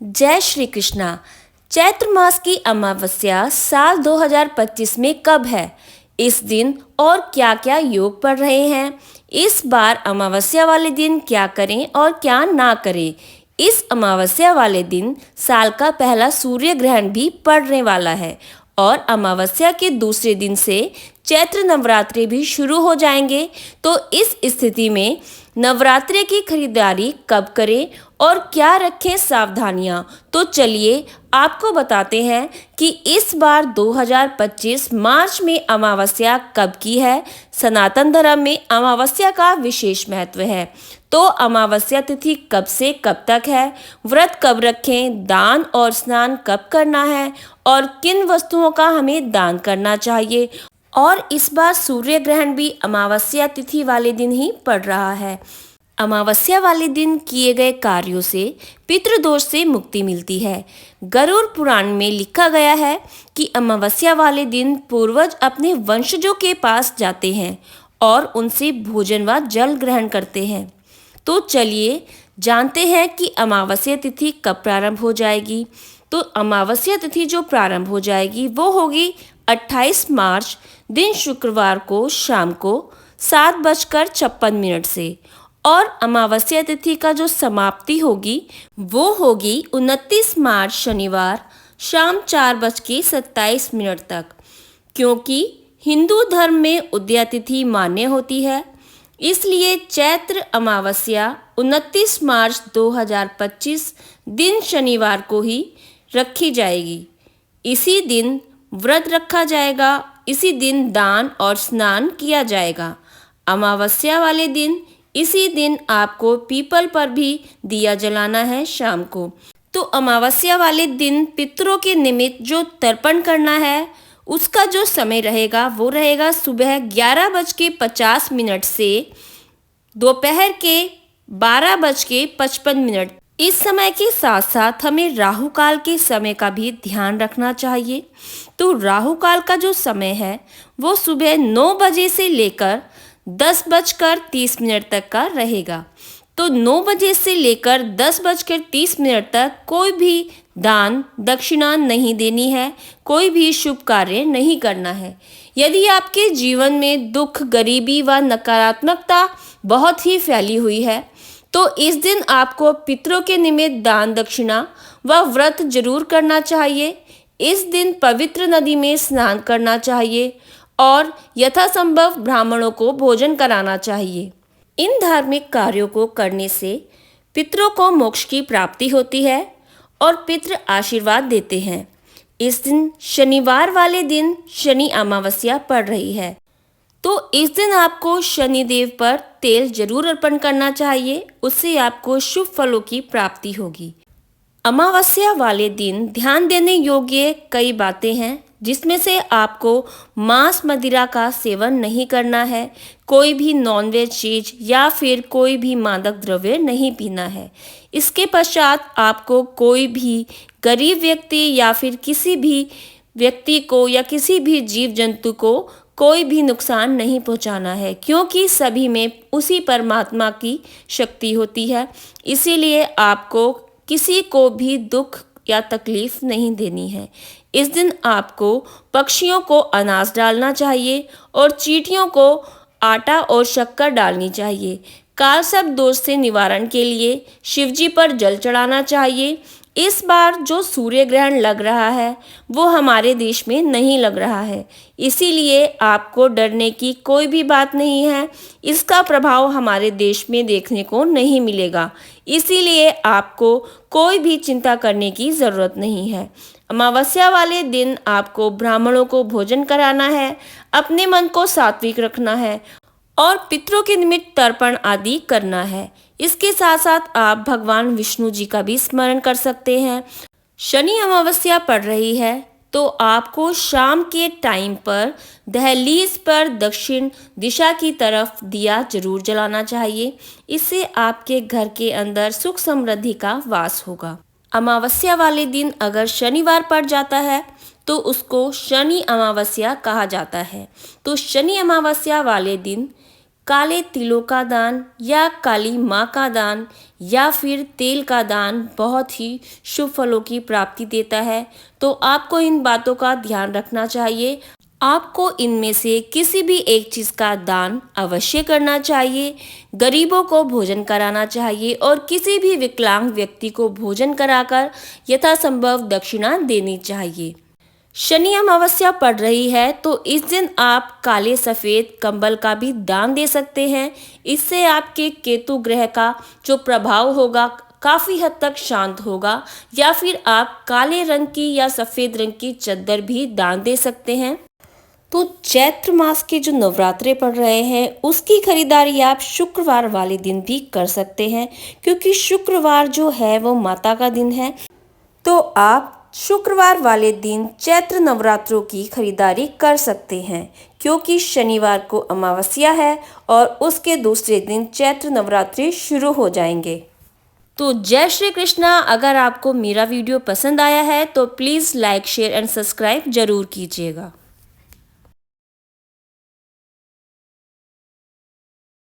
जय श्री कृष्णा। चैत्र मास की अमावस्या साल 2025 में कब है? इस दिन और क्या क्या योग पड़ रहे हैं? इस बार अमावस्या वाले दिन क्या करें और क्या ना करें? इस अमावस्या वाले दिन साल का पहला सूर्य ग्रहण भी पड़ने वाला है और अमावस्या के दूसरे दिन से चैत्र नवरात्रि भी शुरू हो जाएंगे। तो इस स्थिति में नवरात्रि की खरीदारी कब करें और क्या रखें सावधानियां? तो चलिए आपको बताते हैं कि इस बार 2025 मार्च में अमावस्या कब की है। सनातन धर्म में अमावस्या का विशेष महत्व है। तो अमावस्या तिथि कब से कब तक है, व्रत कब रखें, दान और स्नान कब करना है और किन वस्तुओं का हमें दान करना चाहिए। और इस बार सूर्य ग्रहण भी अमावस्या तिथि वाले दिन ही पड़ रहा है। अमावस्या वाले दिन किए गए कार्यों से पितृदोष से मुक्ति मिलती है। गरुड़ पुराण में लिखा गया है कि अमावस्या वाले दिन पूर्वज अपने वंशजों के पास जाते हैं और उनसे भोजन व जल ग्रहण करते हैं। तो चलिए जानते हैं कि अमावस्या तिथि कब प्रारंभ हो जाएगी। तो अमावस्या तिथि जो प्रारंभ हो जाएगी वो होगी 28 मार्च दिन शुक्रवार को शाम को 7:56 से, और अमावस्या तिथि का जो समाप्ति होगी वो होगी 29 मार्च शनिवार शाम 4:27 तक। क्योंकि हिंदू धर्म में उदया तिथि मान्य होती है, इसलिए चैत्र अमावस्या 29 मार्च 2025 दिन शनिवार को ही रखी जाएगी। इसी दिन व्रत रखा जाएगा, इसी दिन दान और स्नान किया जाएगा। अमावस्या वाले दिन इसी दिन आपको पीपल पर भी दिया जलाना है शाम को। तो अमावस्या वाले दिन पितरों के निमित्त जो तर्पण करना है उसका जो समय रहेगा वो रहेगा सुबह 11:50 से दोपहर के 12:55। इस समय के साथ साथ हमें राहु काल के समय का भी ध्यान रखना चाहिए। तो राहु काल का जो समय है वो सुबह 9 बजे से लेकर 10:30 तक का रहेगा। तो 9 बजे से लेकर 10:30 तक कोई भी दान दक्षिणा नहीं देनी है, कोई भी शुभ कार्य नहीं करना है। यदि आपके जीवन में दुख, गरीबी व नकारात्मकता बहुत ही फैली हुई है तो इस दिन आपको पितरों के निमित्त दान दक्षिणा व व्रत जरूर करना चाहिए। इस दिन पवित्र नदी में स्नान करना चाहिए और यथासंभव ब्राह्मणों को भोजन कराना चाहिए। इन धार्मिक कार्यों को करने से पितरों को मोक्ष की प्राप्ति होती है और पितृ आशीर्वाद देते हैं। इस दिन शनिवार वाले दिन शनि अमावस्या पड़ रही है, तो इस दिन आपको शनिदेव पर तेल जरूर अर्पण करना चाहिए, उससे आपको शुभ फलों की प्राप्ति होगी। अमावस्या वाले दिन ध्यान देने योग्य कई बातें हैं, जिसमें से आपको मांस मदिरा का सेवन नहीं करना है, कोई भी नॉनवेज चीज या फिर कोई भी मादक द्रव्य नहीं पीना है। इसके पश्चात आपको कोई भी गरीब व्यक्ति या फिर किसी भी व्यक्ति को या किसी भी जीव जंतु को कोई भी नुकसान नहीं पहुंचाना है, क्योंकि सभी में उसी परमात्मा की शक्ति होती है। इसीलिए आपको किसी को भी दुख या तकलीफ नहीं देनी है। इस दिन आपको पक्षियों को अनाज डालना चाहिए और चींटियों को आटा और शक्कर डालनी चाहिए। कालसर्प दोष से निवारण के लिए शिवजी पर जल चढ़ाना चाहिए। इस बार जो सूर्य ग्रहण लग रहा है वो हमारे देश में नहीं लग रहा है, इसीलिए आपको डरने की कोई भी बात नहीं है। इसका प्रभाव हमारे देश में देखने को नहीं मिलेगा, इसीलिए आपको कोई भी चिंता करने की ज़रूरत नहीं है। अमावस्या वाले दिन आपको ब्राह्मणों को भोजन कराना है, अपने मन को सात्विक रखना है और पितरों के निमित्त तर्पण आदि करना है। इसके साथ साथ आप भगवान विष्णु जी का भी स्मरण कर सकते हैं। शनि अमावस्या पड़ रही है तो आपको शाम के टाइम पर दहलीज पर दक्षिण दिशा की तरफ दिया जरूर जलाना चाहिए। इससे आपके घर के अंदर सुख समृद्धि का वास होगा। अमावस्या वाले दिन अगर शनिवार पड़ जाता है तो उसको शनि अमावस्या कहा जाता है। तो शनि अमावस्या वाले दिन काले तिलों का दान या काली माँ का दान या फिर तेल का दान बहुत ही शुभ फलों की प्राप्ति देता है। तो आपको इन बातों का ध्यान रखना चाहिए। आपको इनमें से किसी भी एक चीज़ का दान अवश्य करना चाहिए। गरीबों को भोजन कराना चाहिए और किसी भी विकलांग व्यक्ति को भोजन कराकर यथासंभव दक्षिणा देनी चाहिए। शनि अमावस्या पड़ रही है तो इस दिन आप काले सफ़ेद कंबल का भी दान दे सकते हैं। इससे आपके केतु ग्रह का जो प्रभाव होगा काफ़ी हद तक शांत होगा। या फिर आप काले रंग की या सफ़ेद रंग की चद्दर भी दान दे सकते हैं। तो चैत्र मास के जो नवरात्रे पड़ रहे हैं उसकी खरीदारी आप शुक्रवार वाले दिन भी कर सकते हैं, क्योंकि शुक्रवार जो है वो माता का दिन है। तो आप शुक्रवार वाले दिन चैत्र नवरात्रों की खरीदारी कर सकते हैं, क्योंकि शनिवार को अमावस्या है और उसके दूसरे दिन चैत्र नवरात्रि शुरू हो जाएंगे। तो जय श्री कृष्णा। अगर आपको मेरा वीडियो पसंद आया है तो please like share and subscribe जरूर कीजिएगा।